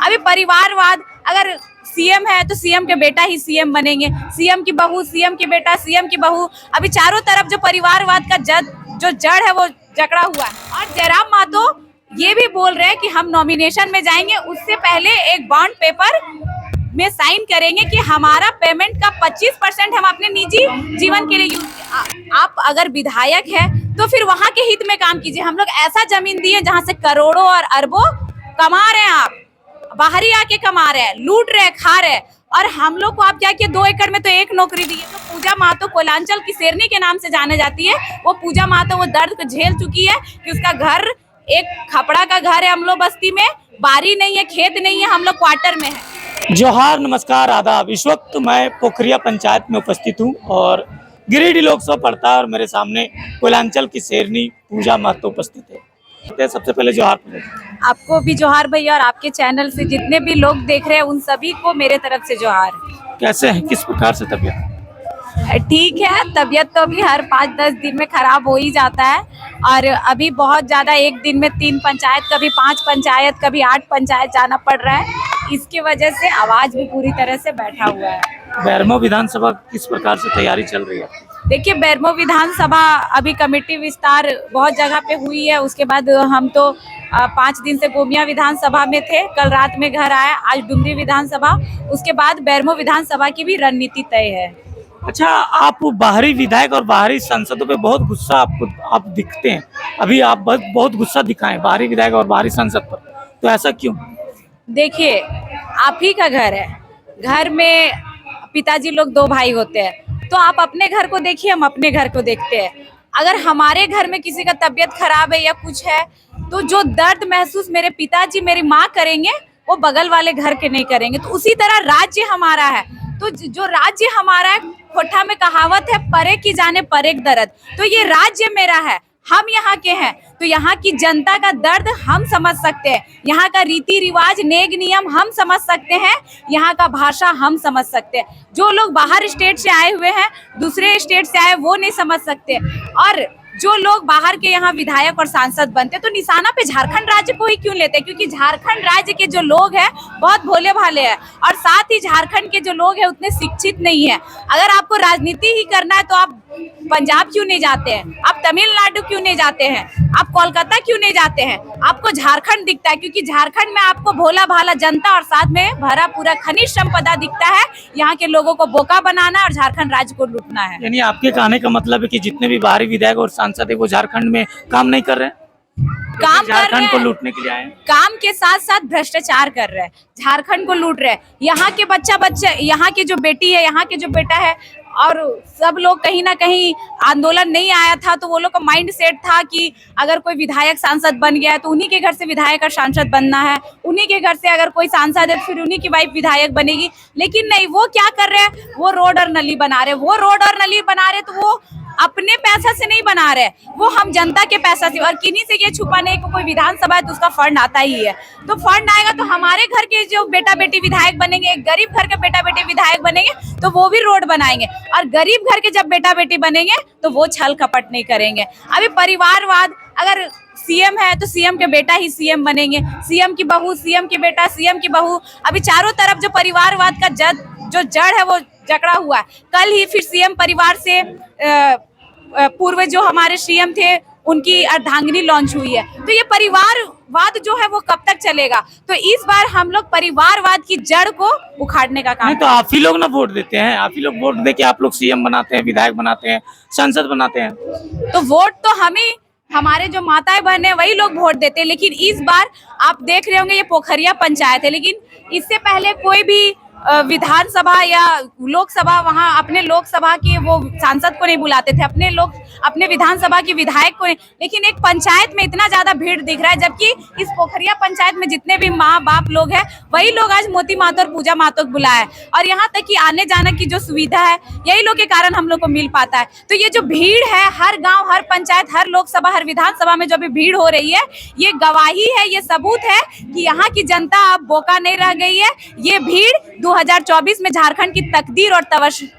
अभी परिवारवाद, अगर सीएम है तो सीएम के बेटा ही सीएम बनेंगे, सीएम की बहू, सीएम के बेटा, सीएम की बहू। अभी चारों तरफ जो परिवारवाद का जो जड़ है वो जकड़ा हुआ है। और जयराम मातो ये भी बोल रहे हैं कि हम नॉमिनेशन में जाएंगे, उससे पहले एक बॉन्ड पेपर में साइन करेंगे कि हमारा पेमेंट का 25% हम अपने निजी जीवन के लिए आप अगर विधायक है तो फिर वहां के हित में काम कीजिए। हम लोग ऐसा जमीन दिए जहां से करोड़ों और अरबों कमा रहे हैं, आप बाहरी आके कमा रहे हैं, लूट रहे हैं, खा रहे हैं। और हम लोग को आप क्या किए, 2 एकड़ में तो एक नौकरी दी है। तो पूजा मातो कोलांचल की शेरनी के नाम से जाने जाती है। वो पूजा मातो वो दर्द को झेल चुकी है कि उसका घर एक खपड़ा का घर है, हम लोग बस्ती में बारी नहीं है, खेत नहीं है, हम लोग क्वार्टर में है। जोहार, नमस्कार, आदाब। इस वक्त मैं पोखरिया पंचायत में उपस्थित हूं और गिरिडीह लोकसभा पड़ता है और मेरे सामने कोलांचल की शेरनी पूजा महतो उपस्थित है। सबसे पहले जोहार। आपको भी जोहार भैया, और आपके चैनल से जितने भी लोग देख रहे हैं उन सभी को मेरे तरफ से जोहार। कैसे हैं, किस प्रकार से तबीयत? ठीक है, तबीयत तो अभी हर 5-10 दिन में खराब हो ही जाता है। और अभी बहुत ज्यादा, एक दिन में 3 पंचायत, कभी 5 पंचायत, कभी 8 पंचायत जाना पड़ रहा है। इसकी वजह से आवाज भी पूरी तरह से बैठा हुआ है। बैरमो विधानसभा किस प्रकार से तैयारी चल रही है? देखिए, बैरमो विधानसभा अभी कमेटी विस्तार बहुत जगह पे हुई है। उसके बाद हम तो 5 दिन से गोमिया विधानसभा में थे, कल रात में घर आए, आज डुमरी विधानसभा, उसके बाद बैरमो विधानसभा की भी रणनीति तय है। अच्छा, आप बाहरी विधायक और बाहरी सांसदों पे बहुत गुस्सा आप दिखते हैं। अभी आप बहुत गुस्सा दिखाएं बाहरी विधायक और बाहरी सांसद पर, तो ऐसा क्यों? देखिए, आप ही का घर है, घर में पिताजी लोग 2 भाई होते हैं, तो आप अपने घर को देखिए, हम अपने घर को देखते हैं। अगर हमारे घर में किसी का तबीयत खराब है या कुछ है, तो जो दर्द महसूस मेरे पिताजी, मेरी माँ करेंगे, वो बगल वाले घर के नहीं करेंगे। तो उसी तरह राज्य हमारा है, तो जो राज्य हमारा है, खोटा में कहावत है, परे की जाने परेक दर्द, तो ये राज्य मेरा है, हम यहाँ के हैं, तो यहाँ की जनता का दर्द हम समझ सकते हैं, यहाँ का रीति रिवाज, नेग नियम हम समझ सकते हैं, यहाँ का भाषा हम समझ सकते हैं। जो लोग बाहर स्टेट से आए हुए हैं, दूसरे स्टेट से आए, वो नहीं समझ सकते। और जो लोग बाहर के यहाँ विधायक और सांसद बनते, तो निशाना पे झारखंड राज्य को ही क्यों लेते हैं? क्योंकि झारखंड राज्य के जो लोग हैं बहुत भोले भाले हैं, और साथ ही झारखंड के जो लोग हैं उतने शिक्षित नहीं है। अगर आपको राजनीति ही करना है तो आप पंजाब क्यों नहीं जाते हैं, आप तमिलनाडु क्यों नहीं जाते हैं, आप कोलकाता क्यों नहीं जाते हैं? आपको झारखंड दिखता है, क्योंकि झारखंड में आपको भोला भाला जनता और साथ में भरा पूरा खनिज संपदा दिखता है। यहाँ के लोगों को बोका बनाना और झारखंड राज्य को लूटना है। यानी आपके कहने का मतलब है कि जितने भी बाहरी विधायक और सांसद है वो झारखंड में काम नहीं कर रहे हैं, काम कर रहे झारखंड को हैं, लूटने के लिए आए हैं। काम के साथ साथ भ्रष्टाचार कर रहे हैं, झारखंड को लूट रहे हैं। यहाँ के बच्चा, यहाँ की जो बेटी है, यहाँ के जो बेटा है, और सब लोग कहीं ना कहीं आंदोलन नहीं आया था तो वो लोग का माइंड सेट था कि अगर कोई विधायक सांसद बन गया है तो उन्हीं के घर से विधायक और सांसद बनना है, उन्हीं के घर से अगर कोई सांसद है तो फिर उन्हीं की वाइफ विधायक बनेगी। लेकिन नहीं, वो क्या कर रहे हैं, वो रोड और नली बना रहे, तो वो अपने पैसा से नहीं बना रहे, वो हम जनता के पैसा से। और किन्हीं से ये छुपा नहीं कि कोई विधानसभा है तो उसका फंड आता ही है, तो फंड आएगा तो हमारे घर के जो बेटा बेटी विधायक बनेंगे, एक गरीब घर के बेटा बेटी विधायक बनेंगे तो वो भी रोड बनाएंगे, और गरीब घर के जब बेटा बेटी बनेंगे तो वो छल कपट नहीं करेंगे। अभी परिवारवाद, अगर सीएम है तो सीएम के बेटा ही सीएम बनेंगे, सीएम की बहू, सीएम के बेटा, सीएम की बहू। अभी चारों तरफ जो परिवारवाद का जो जड़ है वो जकड़ा हुआ है। कल ही फिर सीएम परिवार से पूर्व जो हमारे सीएम थे उनकी अर्धांगिनी लॉन्च हुई है। तो ये परिवारवाद जो है वो कब तक चलेगा? तो इस बार हम लोग परिवारवाद की जड़ को उखाड़ने का काम। नहीं तो आप ही लोग ना वोट देते हैं, आप ही लोग वोट दे के आप लोग सीएम बनाते हैं, विधायक बनाते हैं, सांसद बनाते हैं। तो वोट तो हमें, हमारे जो माताएं बहनें वही लोग वोट देते हैं। लेकिन इस बार आप देख रहे होंगे ये पोखरिया पंचायत है, लेकिन इससे पहले कोई भी विधानसभा या लोकसभा, वहाँ अपने लोकसभा के वो सांसद को नहीं बुलाते थे, अपने विधानसभा के विधायक को नहीं। लेकिन एक पंचायत में इतना ज्यादा भीड़ दिख रहा है, जबकि इस पोखरिया पंचायत में जितने भी माँ बाप लोग हैं वही लोग आज मोती मातो और पूजा मातो को बुलाया है। और यहाँ तक कि आने जाने की जो सुविधा है यही लोग के कारण हम लोग को मिल पाता है। तो ये जो भीड़ है, हर गाँव, हर पंचायत, हर लोकसभा, हर विधानसभा में जो भी भीड़ हो रही है, ये गवाही है, ये सबूत है कि यहाँ की जनता अब बोका नहीं रह गई है। ये भीड़ 2024 में झारखंड की तकदीर और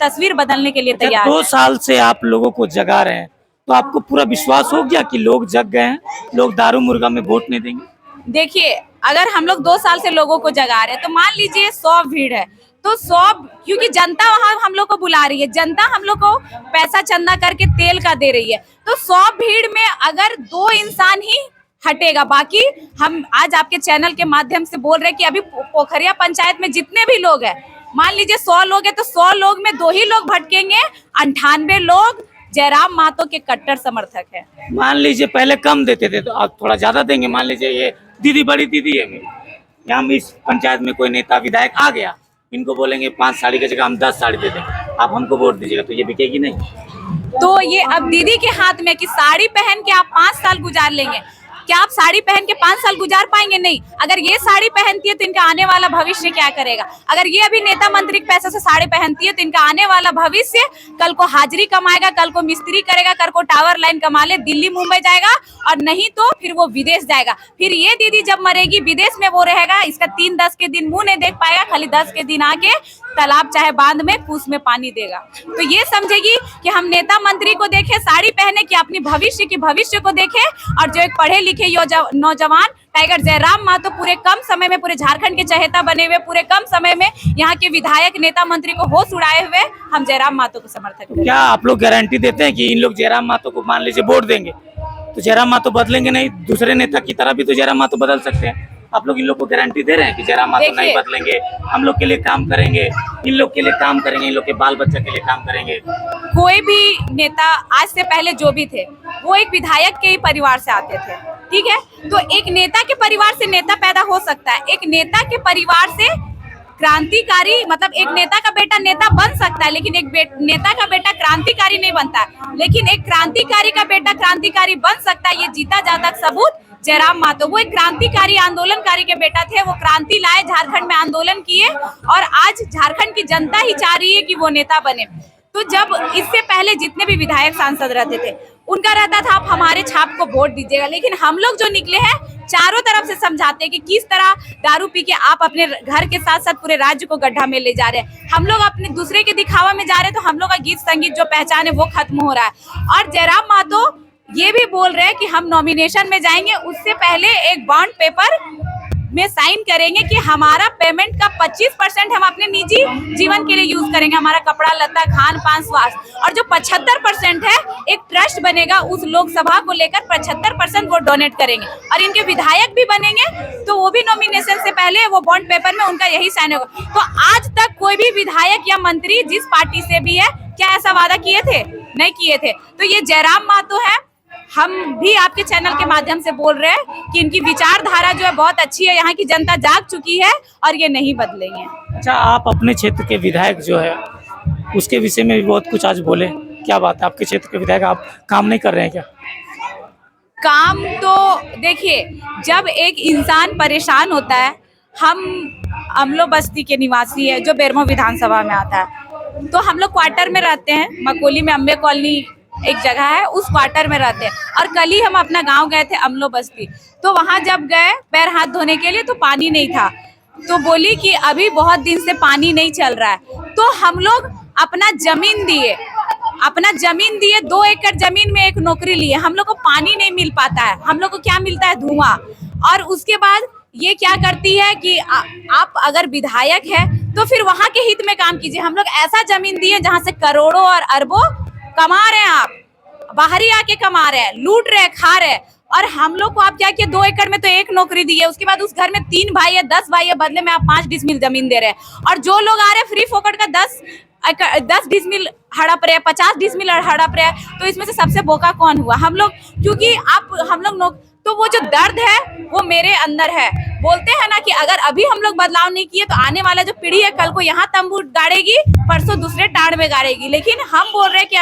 तस्वीर बदलने के लिए तैयार है। 2 साल से आप लोगों को जगा रहे हैं, तो आपको पूरा विश्वास हो गया कि लोग जग गए हैं, लोग दारू मुर्गा में वोट नहीं देंगे? देखिए, अगर हम लोग 2 साल से लोगों को जगा रहे हैं, तो मान लीजिए 100 भीड़ है, तो 100, क्योंकि जनता वहां हम लोग को बुला रही है, जनता हम लोग को पैसा चंदा करके तेल का दे रही है, तो 100 भीड़ में अगर 2 इंसान ही हटेगा, बाकी हम आज आपके चैनल के माध्यम से बोल रहे हैं कि अभी पोखरिया पंचायत में जितने भी लोग हैं, मान लीजिए 100 लोग हैं, तो 100 लोग में 2 ही लोग भटकेंगे, 98 लोग जयराम महतो के कट्टर समर्थक है। मान लीजिए पहले कम देते थे तो अब थोड़ा ज्यादा देंगे। मान लीजिए ये दीदी, बड़ी दीदी है मेरी, या हम इस पंचायत में कोई नेता विधायक आ गया, इनको बोलेंगे 5 साड़ी की जगह हम 10 साड़ी दे देंगे, आप हमको वोट दीजिएगा, तो ये बिकेगी नहीं। तो ये अब दीदी के हाथ में कि साड़ी पहन के आप 5 साल गुजार लेंगे, क्या आप साड़ी पहन के 5 साल गुजार पाएंगे? नहीं। अगर ये साड़ी पहनती है तो इनका आने वाला भविष्य क्या करेगा? अगर ये अभी नेता मंत्री के पैसे से साड़ी पहनती है तो इनका आने वाला भविष्य कल को हाजिरी कमाएगा, कल को मिस्त्री करेगा, कल को टावर लाइन कमा ले, दिल्ली मुंबई जाएगा, और नहीं तो फिर वो विदेश जाएगा। फिर ये दीदी जब मरेगी विदेश में वो रहेगा, इसका 3-10 के दिन मुंह नहीं देख पाएगा, खाली 10 के दिन आके तालाब चाहे बांध में पूस में पानी देगा। तो ये समझेगी कि हम नेता मंत्री को देखे साड़ी पहने, कि अपनी भविष्य को देखे, और जो एक पढ़े लिखे नौजवान टाइगर जयराम महतो पूरे कम समय में पूरे झारखंड के चहेता बने हुए, पूरे कम समय में यहाँ के विधायक नेता मंत्री को होश उड़ाए हुए, हम जयराम महतो को समर्थन करें। क्या आप लोग गारंटी देते हैं कि इन लोग जयराम महतो को मान लीजिए वोट देंगे तो जयराम महतो बदलेंगे नहीं? दूसरे नेता की तरह भी तो जयराम महतो बदल सकते हैं। आप लोग इन लोग को गारंटी दे रहे हैं कि जयराम महतो नहीं बदलेंगे, हम लोग के लिए काम करेंगे, इन लोग के लिए काम करेंगे, इन लोग के बाल बच्चा के लिए काम करेंगे? कोई भी नेता आज से पहले जो भी थे वो एक विधायक के ही परिवार से आते थे, ठीक है? तो एक नेता के परिवार से नेता पैदा हो सकता है, एक नेता के परिवार से क्रांतिकारी, मतलब एक नेता का बेटा नेता बन सकता है, लेकिन एक नेता का बेटा क्रांतिकारी नहीं बनता है। लेकिन एक क्रांतिकारी का बेटा क्रांतिकारी बन सकता है, ये जीता जाता सबूत जयराम महतो। वो एक क्रांतिकारी आंदोलनकारी के बेटा थे, वो क्रांति लाए, झारखंड में आंदोलन किए, और आज झारखंड की जनता ही चाह रही है कि वो नेता बने। तो जब इससे पहले जितने भी विधायक सांसद रहते थे, उनका रहता था आप हमारे छाप को वोट दीजिएगा, लेकिन हम लोग जो निकले हैं चारों तरफ से समझाते हैं कि किस तरह दारू पी के आप अपने घर के साथ साथ पूरे राज्य को गड्ढा में ले जा रहे हैं। हम लोग अपने दूसरे के दिखावा में जा रहे हैं, तो हम लोग का गीत संगीत जो पहचान है वो खत्म हो रहा है। और जयराम महतो ये भी बोल रहे हैं कि हम नॉमिनेशन में जाएंगे, उससे पहले एक बॉन्ड पेपर में साइन करेंगे कि हमारा पेमेंट का 25% हम अपने निजी जीवन के लिए यूज करेंगे, हमारा कपड़ा लत्ता, खान पान, स्वास्थ्य, और जो 75% है एक ट्रस्ट बनेगा, उस लोकसभा को लेकर 75% वो डोनेट करेंगे, और इनके विधायक भी बनेंगे, तो वो भी नॉमिनेशन से पहले वो बॉन्ड पेपर में उनका यही साइन होगा। तो आज तक कोई भी विधायक या मंत्री जिस पार्टी से भी है, क्या ऐसा वादा किए थे? नहीं किए थे। तो ये जयराम महतो है, हम भी आपके चैनल के माध्यम से बोल रहे हैं कि इनकी विचारधारा जो है बहुत अच्छी है, यहाँ की जनता जाग चुकी है और ये नहीं बदलेंगे। अच्छा, आप अपने क्षेत्र के विधायक जो है उसके विषय में भी बहुत कुछ आज बोले, क्या बात है? आपके क्षेत्र के विधायक आप काम नहीं कर रहे हैं क्या? काम तो देखिए, जब एक इंसान परेशान होता है, हम अमलो बस्ती के निवासी है जो बेरमो विधानसभा में आता है, तो हम लोग क्वार्टर में रहते हैं, मकोली में अम्बे कॉलोनी एक जगह है, उस क्वार्टर में रहते हैं। और कल ही हम अपना गांव गए थे अमलो बस्ती, तो वहां जब गए पैर हाथ धोने के लिए तो पानी नहीं था, तो बोली कि अभी बहुत दिन से पानी नहीं चल रहा है, तो हम लोग अपना जमीन दिए 2 एकड़ जमीन में एक नौकरी लिए। हम लोग को पानी नहीं मिल पाता है, हम लोग को क्या मिलता है? धुआं। और उसके बाद ये क्या करती है कि आप अगर विधायक है तो फिर वहां के हित में काम कीजिए। हम लोग ऐसा जमीन दिए जहां से करोड़ों और अरबों कमा रहे हैं, आप बाहरी आके कमा रहे हैं, लूट रहे हैं, खा रहे हैं, और हम लोग को आप क्या किए? 2 एकड़ में तो एक नौकरी दी है, उसके बाद उस घर में 3 भाई है, 10 भाई है, बदले में आप 5 डिसमिल जमीन दे रहे हैं। और जो लोग आ रहे हैं फ्री फोकट का 10 डिसमिल हड़प रहे हैं, 50 डिसमिल हड़प रहे हैं, तो इसमें से सबसे बोका कौन हुआ? हम लोग, क्योंकि हम लोग तो वो जो दर्द है वो मेरे अंदर है। बोलते हैं ना कि अगर अभी हम लोग बदलाव नहीं किए तो आने वाला जो पीढ़ी है कल को यहाँ तंबू गाड़ेगी, परसों दूसरे टाड़ में गाड़ेगी। लेकिन हम बोल रहे हैं कि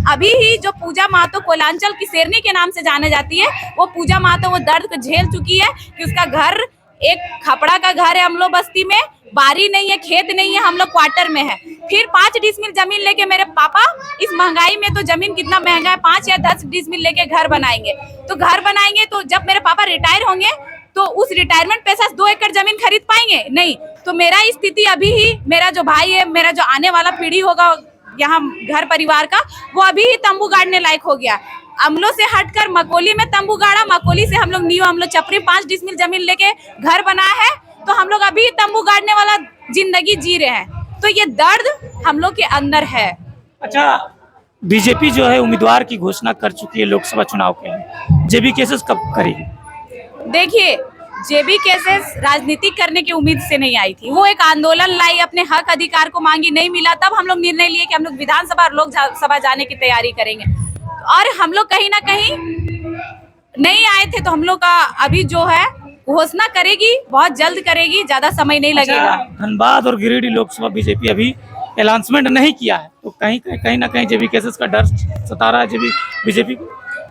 अभी ही जो पूजा महतो कोलांचल की शेरनी के नाम से जाने जाती है, वो पूजा महतो वो दर्द को झेल चुकी है कि उसका घर एक खपड़ा का घर है अमलो बस्ती में, बारी नहीं है, खेत नहीं है, हम लोग क्वार्टर में है। फिर 5 डिसमिल जमीन लेके मेरे पापा, इस महंगाई में तो जमीन कितना महंगा है, 5 या 10 डिसमिल लेके घर बनाएंगे। तो घर बनाएंगे तो जब मेरे पापा रिटायर होंगे तो उस रिटायरमेंट पैसा 2 एकड़ जमीन खरीद पाएंगे? नहीं। तो मेरा स्थिति अभी ही, मेरा जो भाई है, मेरा जो आने वाला पीढ़ी होगा यहाँ घर परिवार का, वो अभी ही तंबू गाड़ने लायक हो गया। अमलो से हटकर मकोली में तंबू गाड़ा, मकोली से हम लोग न्यू अमलो चपरी 5 डिसमिल जमीन लेके घर बनाया है, तो हम लोग अभी तंबू गाड़ने वाला जिंदगी जी रहे हैं। तो ये दर्द हम लोग के अंदर है। अच्छा, बीजेपी जो है उम्मीदवार की घोषणा कर चुकी है लोकसभा चुनाव के लिए, जेबी केसेस कब करेगी? देखिए, जेबी केसेस राजनीति करने की उम्मीद से नहीं आई थी, वो एक आंदोलन लाई, अपने हक अधिकार को मांगी, नहीं मिला, तब हम लोग निर्णय लिए कि हम लोग विधानसभा और लोकसभा जाने की तैयारी करेंगे। और हम लोग कहीं ना कहीं नहीं आए थे, तो हम लोग का अभी जो है घोषणा करेगी, बहुत जल्द करेगी, ज्यादा समय नहीं लगेगा। धनबाद और गिरिडीह लोकसभा बीजेपी अभी अनाउंसमेंट नहीं किया है, तो कहीं ना कहीं जेबी केसेस का डर सता रहा है बीजेपी को।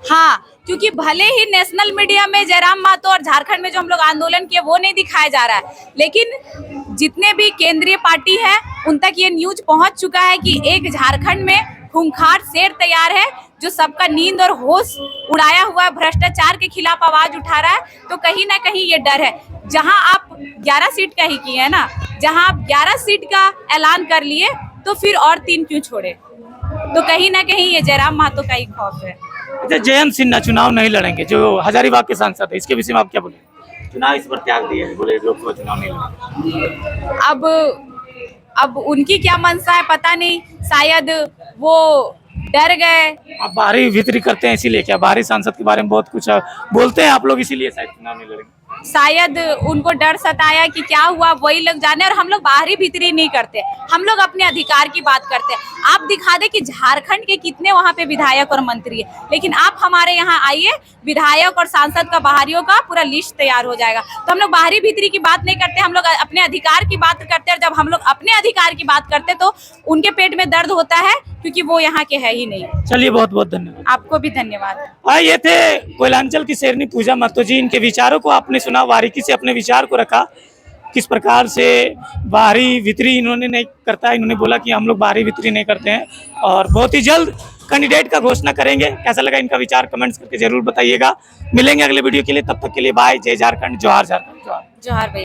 हाँ, क्योंकि भले ही नेशनल मीडिया में जयराम महतो और झारखंड में जो हम लोग आंदोलन किए वो नहीं दिखाया जा रहा है, लेकिन जितने भी केंद्रीय पार्टी है उन तक ये न्यूज पहुंच चुका है कि एक झारखंड में खूंखार शेर तैयार है जो सबका नींद और होश उड़ाया हुआ भ्रष्टाचार के खिलाफ आवाज उठा रहा है। तो कहीं ना कहीं ये डर है, जहां आप 11 सीट का ही किए है ना, जहां आप 11 सीट का ऐलान कर लिए, तो फिर और 3 क्यों छोड़े? तो कहीं ना कहीं ये जयराम महतो का ही खौफ है। अच्छा, जयंत सिन्हा चुनाव नहीं लड़ेंगे, जो हजारीबाग के सांसद है, इसके विषय में आप क्या बोलेंगे? चुनाव इस पर त्याग दिए, बोले लोकसभा चुनाव नहीं लड़ेंगे। अब उनकी क्या मंशा है पता नहीं, शायद वो डर गए। आप बाहरी भीतरी करते हैं इसीलिए क्या? बाहरी सांसद के बारे में बहुत कुछ बोलते हैं आप लोग, इसीलिए शायद चुनाव नहीं लड़ेंगे। शायद उनको डर सताया कि क्या हुआ वही लोग जाने, और हम लोग बाहरी भीतरी नहीं करते, हम लोग अपने अधिकार की बात करते हैं। आप दिखा दे कि झारखंड के कितने वहाँ पे विधायक और मंत्री है, लेकिन आप हमारे यहाँ आइए, विधायक और सांसद का बाहरियों का पूरा लिस्ट तैयार हो जाएगा। तो हम लोग बाहरी भीतरी की बात नहीं करते, हम लोग अपने अधिकार की बात करते हैं। और जब हम लोग अपने अधिकार की बात करते तो उनके पेट में दर्द होता है, क्योंकि वो यहाँ के है ही नहीं। चलिए, बहुत बहुत धन्यवाद। आपको भी धन्यवाद। ये थे कोयलांचल की शेरनी पूजा महतो जी। इनके विचारों को आपने सुना, बारीकी से अपने विचार को रखा, किस प्रकार से बाहरी भीतरी इन्होंने नहीं करता है। इन्होंने बोला कि हम लोग बाहरी भीतरी नहीं करते हैं, और बहुत ही जल्द कैंडिडेट का घोषणा करेंगे। कैसा लगा इनका विचार कमेंट्स करके जरूर बताइएगा। मिलेंगे अगले वीडियो के लिए, तब तक के लिए बाय। जय झारखंड, जोहार झारखंड, जोहार। जोहार भैया।